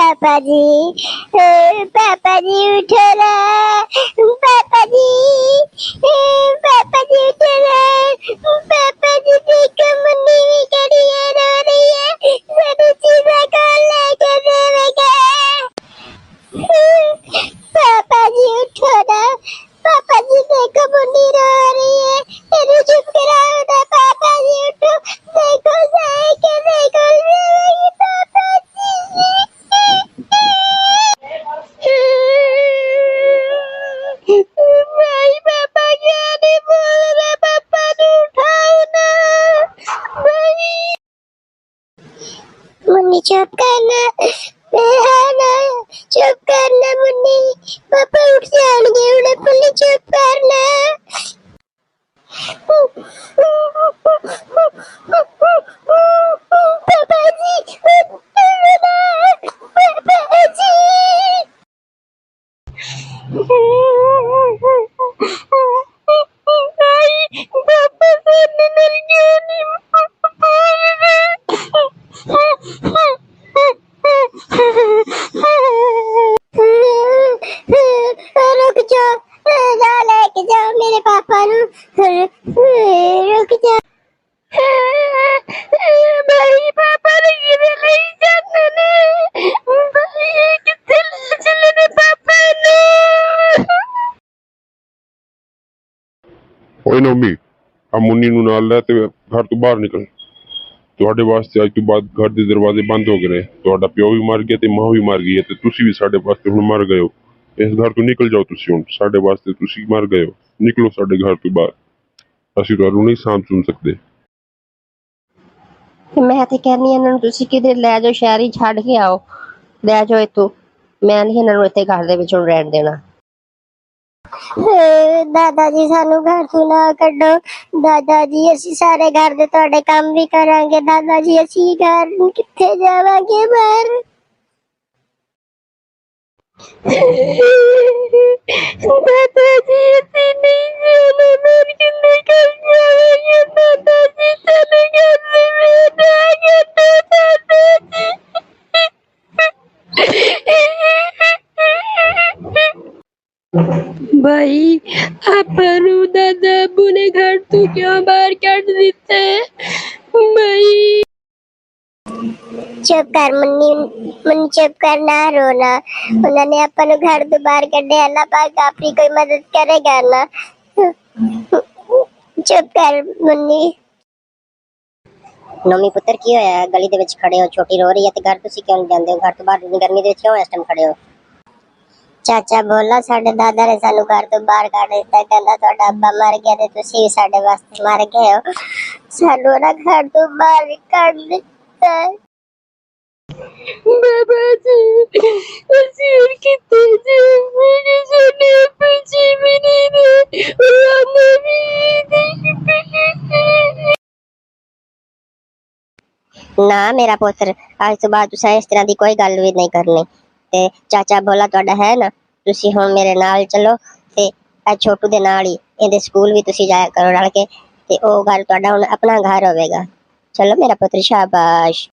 पापा जी उठो ना। पापा जी उठो ना। पापा जी देखो मुन्नी भी खड़ी है, रो रही है। सारी चीजें कौन लेके देगा? पापा जी उठो ना। पापा जी देखो मुन्नी रो रही है, तेरी चुप कराओ ना। पापा जी उठो, देखो सही के देखो पापा जी। भाई पापा क्या नहीं बोल रहे? पापा ने उठाओ ना भाई। मुन्नी चुप करना, बेहाना चुप करना मुन्नी। पापा उठ जाएंगे, उन्हें पुल्ली चुप करना। पापा जी पापा जी। आई पापा सामने मर गया नहीं रुक जाओ, लेके जाओ मेरे पापा नु। रुक जाओ भाई, पापा ने किधर ले जाने ने भाई, किधर ले चले ने पापा नु। ਓਏ ਨਵਮੀ ਆ ਮੁੰਨੀ ਨੂੰ ਨਾਲ ਲੈ ਤੇ ਘਰ ਤੋਂ ਬਾਹਰ ਨਿਕਲ। ਤੁਹਾਡੇ ਵਾਸਤੇ ਅੱਜ ਤੋਂ ਬਾਅਦ ਘਰ ਦੇ ਦਰਵਾਜ਼ੇ ਬੰਦ ਹੋ ਗਏ ਨੇ। ਤੁਹਾਡਾ ਪਿਓ ਵੀ ਮਰ ਗਿਆ ਤੇ ਮਾਂ ਵੀ ਮਰ ਗਈ ਹੈ ਤੇ ਤੁਸੀਂ ਵੀ ਸਾਡੇ ਵਾਸਤੇ ਹੁਣ ਮਰ ਗਏ ਹੋ। ਇਸ ਘਰ ਤੋਂ ਨਿਕਲ ਜਾਓ ਤੁਸੀਂ, ਹੁਣ ਸਾਡੇ ਵਾਸਤੇ ਤੁਸੀਂ ਮਰ ਗਏ ਹੋ। ਨਿਕਲੋ ਸਾਡੇ ਘਰ ਤੋਂ ਬਾਹਰ, ਅਸੀਂ ਤੁਹਾਨੂੰ ਨਹੀਂ ਸਾਂਭ ਸੁਣ ਸਕਦੇ। ਮੈਂ ਤੇ ਕਹਿੰਦੀ ਇਹਨਾਂ ਨੂੰ ਤੁਸੀਂ ਕਿਤੇ ਲੈ ਜਾਓ, ਸ਼ਹਿਰ ਹੀ ਛੱਡ ਕੇ ਆਓ, ਲੈ ਜਾਓ ਇੱਥੋਂ। ਮੈਂ ਨਹੀਂ ਇਹਨਾਂ ਨੂੰ ਇੱਥੇ ਘਰ ਦੇ ਵਿੱਚ ਹੁਣ ਰਹਿਣ ਦੇਣਾ। दादा जी सानू घर तू ना कड्डो। दादा जी असी सारे घर दे तुहाडे काम भी करांगे। दादा जी असी घर किथे जावांगे बाहर? दादा जी असी नहीं जाना बाहर, किन्ने घर जावांगे? दादा जी चले घर से जाएंगे दादा जी। भाई ਆਪਾਂ ਨੂੰ ਦਾਦਾ ਅੱਬੂ ਨੇ ਘਰ ਤੋਂ ਕਿਉਂ ਬਾਹਰ ਕੱਢ ਦਿੱਤਾ भाई? चुप कर मुन्नी, मुन्नी चुप कर, ना रोना। उन्होंने अपन घर तो बाहर कड्ढे, अल्लाह पाक आपकी कोई मदद करेगा ना। चुप कर मुन्नी। ਨਵੀਂ ਪੁੱਤਰ ਕੀ ਹੋਇਆ? ਗਲੀ ਦੇ ਵਿੱਚ ਖੜੇ ਹੋ, ਛੋਟੀ ਰੋ ਰਹੀ ਹੈ ਤੇ ਘਰ ਤੁਸੀਂ ਕਿਉਂ ਨਹੀਂ ਜਾਂਦੇ ਹੋ? ਘਰ ਤੋਂ ਬਾਹਰ ਗਰਮੀ ਦੇ ਵਿੱਚ ਕਿਉਂ ਇਸ ਟਾਈਮ ਖੜੇ ਹੋ? चाचा बोला साडे दादा ने सानू घर तो बाहर कढ दिता, कहंदा तुहाडा अब्बा मर गया ते तुसी भी साडे वास्ते मर गए हो। सानू ना घर तो बाहर कढ दिता। बाबा जी ਅਸੀਂ ਹੁਣ ਕਿੱਥੇ ਜਾਵਾਂਗੇ? ਸਾਡੇ ਅੱਬਾ ਜੀ ਵੀ ਨਹੀਂ ਰਹੇ, ਰਾਮਾ ਵੀ ਨਾ ਮੇਰਾ ਪੁੱਤਰ, ਅੱਜ ਤੋਂ ਬਾਅਦ ਤੁਸੀਂ ਇਸ ਤਰ੍ਹਾਂ ਦੀ ਕੋਈ ਗੱਲ ਵੀ ਨਹੀਂ ਕਰਨੀ। ਤੇ ਚਾਚਾ ਭੋਲਾ ਤੁਹਾਡਾ ਹੈ ਨਾ, ਤੁਸੀਂ ਹੁਣ ਮੇਰੇ ਨਾਲ ਚਲੋ ਤੇ ਇਹ ਛੋਟੂ ਦੇ ਨਾਲ ਹੀ ਇਹਦੇ ਸਕੂਲ ਵੀ ਤੁਸੀਂ ਜਾਇਆ ਕਰੋ ਰਲ ਕੇ, ਤੇ ਉਹ ਘਰ ਤੁਹਾਡਾ ਹੁਣ ਆਪਣਾ ਘਰ ਹੋਵੇਗਾ। ਚਲੋ ਮੇਰਾ ਪੁੱਤਰ, ਸ਼ਾਬਾਸ਼।